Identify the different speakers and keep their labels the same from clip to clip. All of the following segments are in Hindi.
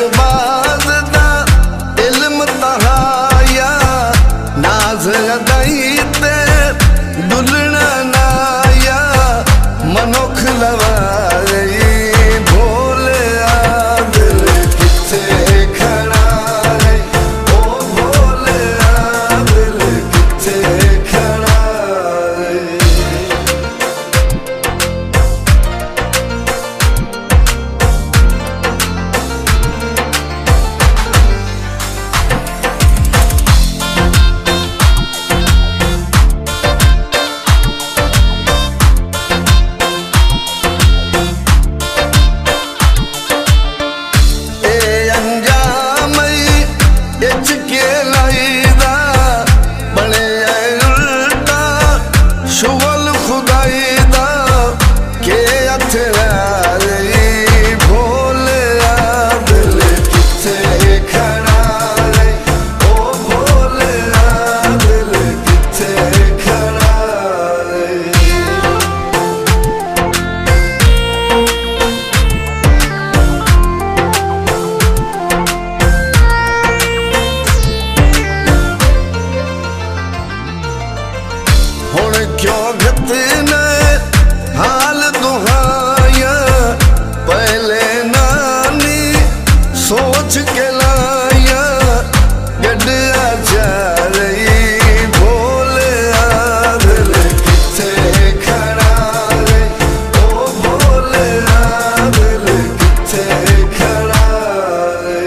Speaker 1: शहबाज दा इल्म तहाया नाज अदाई ते दुलना नाया मनुख लवाई भोले आ दिल किथे खड़ा है ओ भोले आ दिल किथे खड़ा है। क्यों घतने हाल दुहाया पहले नानी सोच के लाया गड्ढा जा रही भोले आ दिल किथे खड़ा है ओ भोले आ दिल किथे खड़ा है।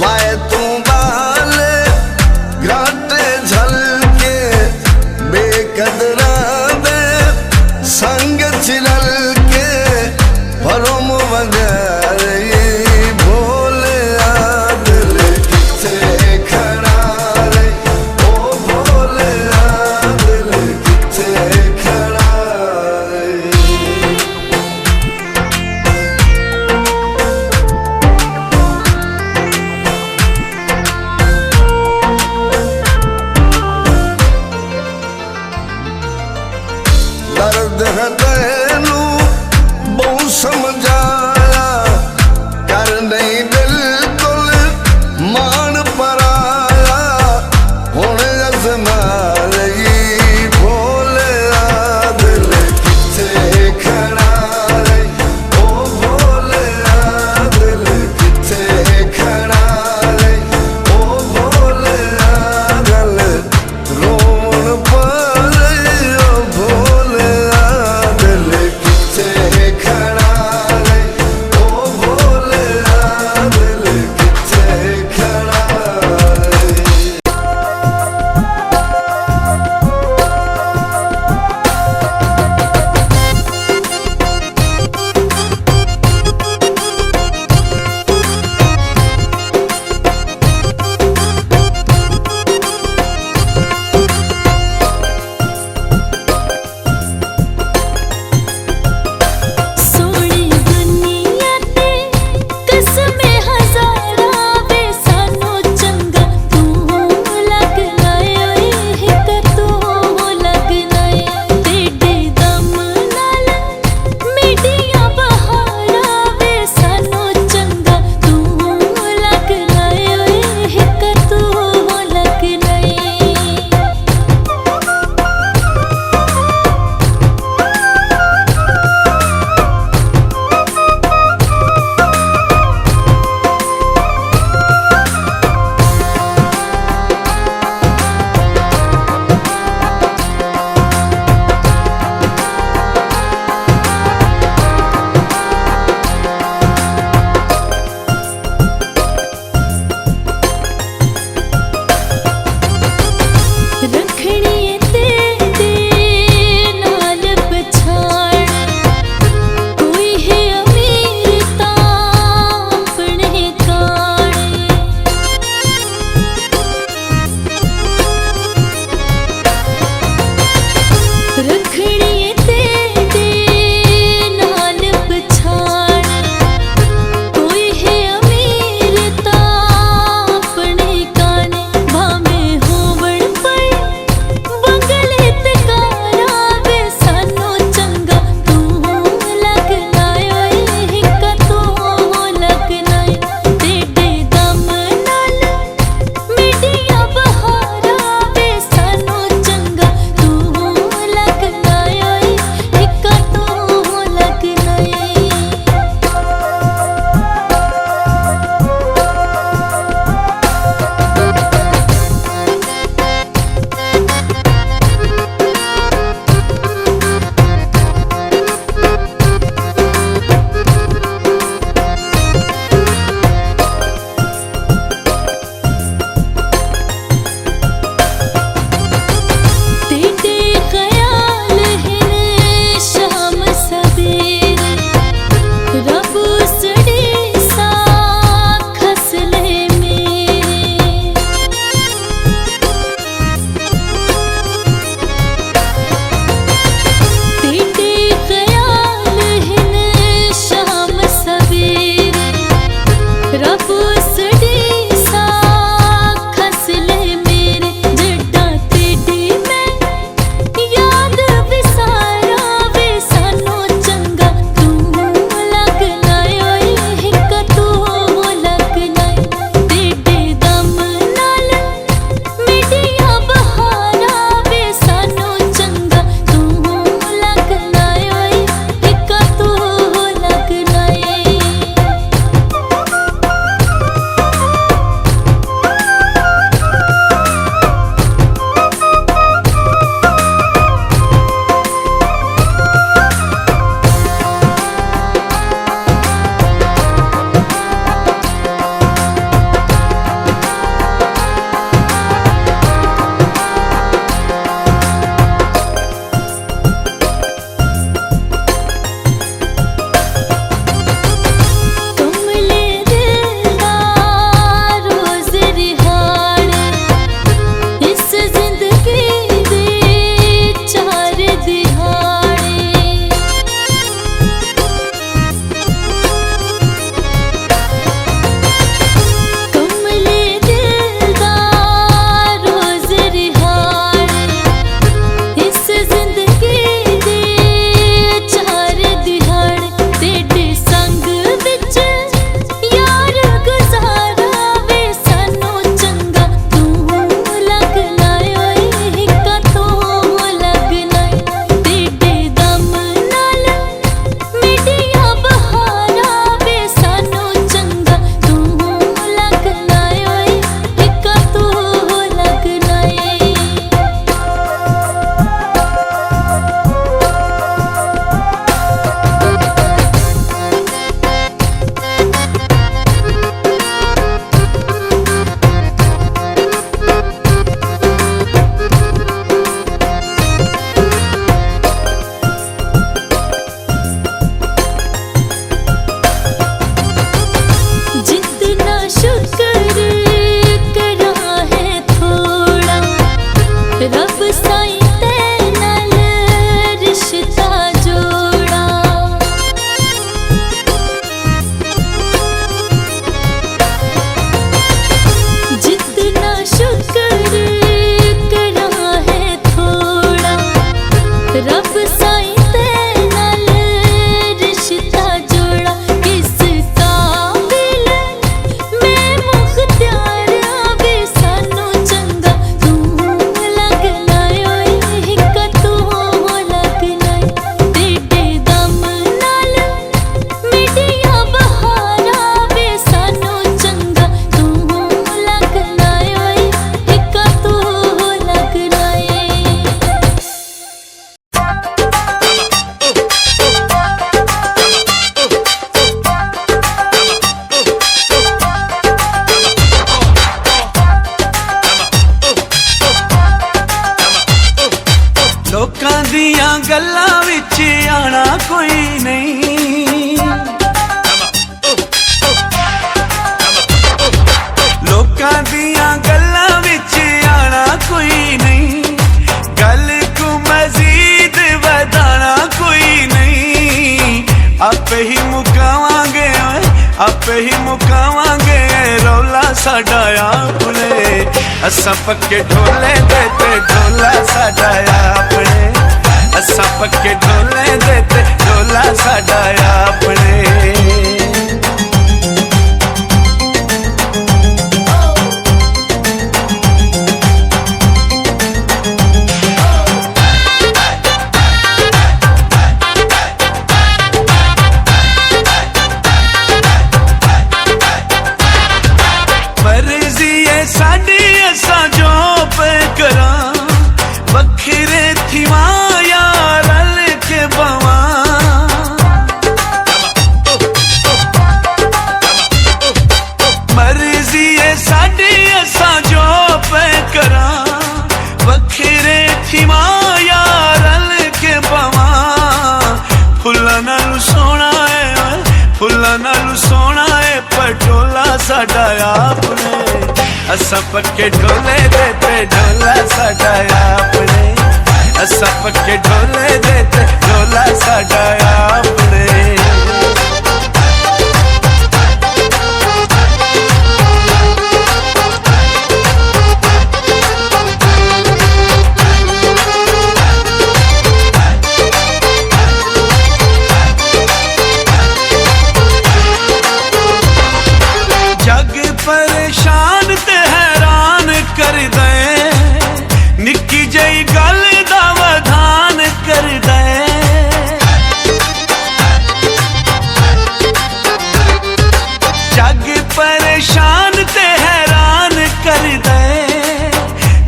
Speaker 1: वाए तू बाले घाटे झलके बेकदरा दे संग चिलल के भरोम वगैरही भोले आ दिल किथे खड़ा है ओ भोले आ दिल किथे खड़ा है। दर्द है तैनू बहु समझाया कर नहीं बिल्कुल मान पराया हुण अज़मा रही भोले आ दिल किथे खड़ा है ओ भोले आ दिल किथे खड़ा है ओ भोले आ गल रोन पर ओ भोले आ दिल किथे खड़ा है
Speaker 2: आना कोई नहीं। लोकां दियां गल्लां विच आना कोई नहीं, गल को मजीद वधाना कोई नहीं। आपे ही मुकावांगे, आपे ही मुकावांगे, रौला साडा अपने। असां पक्के ढोले देते ढोला साडा अपने, असां पक्के ढोले देते ढोला साडा अपने। साडी असां जो पे करा, वखरे थीवा यार रल के बवा। मर्जी है साडी असां जो पे करा, वखरे थीवा यार रल के बवा। फुल्लां नालू सोना है, फुल्लां नालू सोना है, पटोला साडा अपने। असां पक्के ढोले देते ढोला साडा अपने, असां पक्के ढोले देते ढोला साडा अपने। जग परेशान ते हैरान कर दे, निक्की जई गल दा वधान कर दे। जग परेशान ते हैरान कर दे,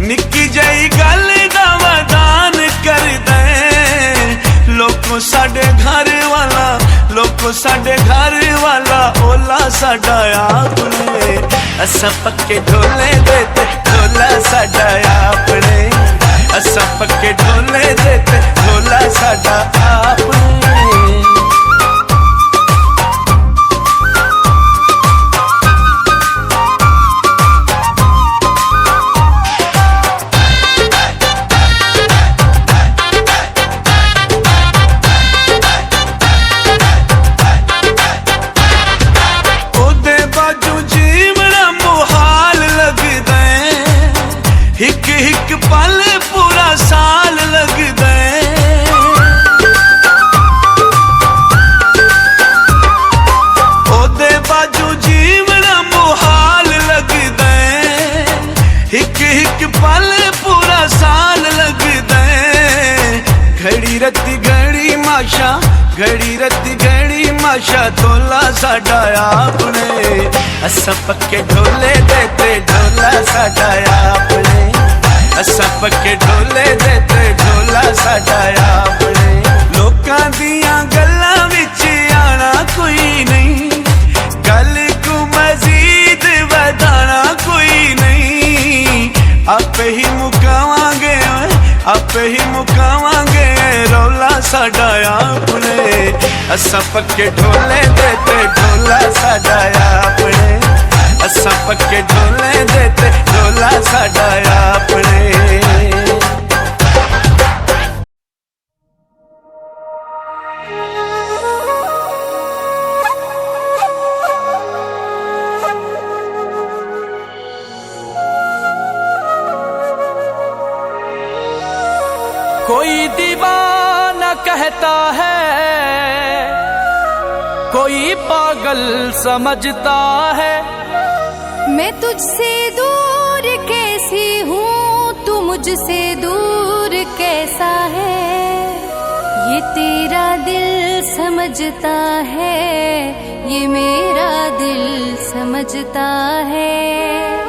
Speaker 2: निक्की जई गल दा वधान कर दे। लोको साडे घर वाला, लोको साडे घर वाला, ओला साडा अपने। असां पक्के ढोले देते ढोला साडा अपने, असां पक्के ढोले देते ढोला साडा अपने। हिक हिक पल पूरा साल लग दे, ओदे बाजू जीवना मुहाल लग दे। हिक हिक पल पूरा साल लग दे। घड़ी रत्ती घड़ी माशा, घड़ी रत्ती घड़ी माशा, तोला साडा अपने। असां पक्के ढोले देते ढोला साडा अपने, असां पक्के ढोले देते ढोला साडा अपने। लोकां दियां गल्लां विच आना कोई नहीं, गल को मजीद वधाना कोई नहीं। आपे ही मुकावांगे, आपे ही मुकावांगे, रौला साडा अपने। असां पक्के ढोले देते ढोला साडा अपने, असां पक्के ढोले देते ढोला साडा अपने। कोई दीवाना कहता है, कोई पागल समझता है।
Speaker 3: मैं तुझसे दूर कैसी हूँ, तू मुझसे दूर कैसा है। ये तेरा दिल समझता है, ये मेरा दिल समझता है।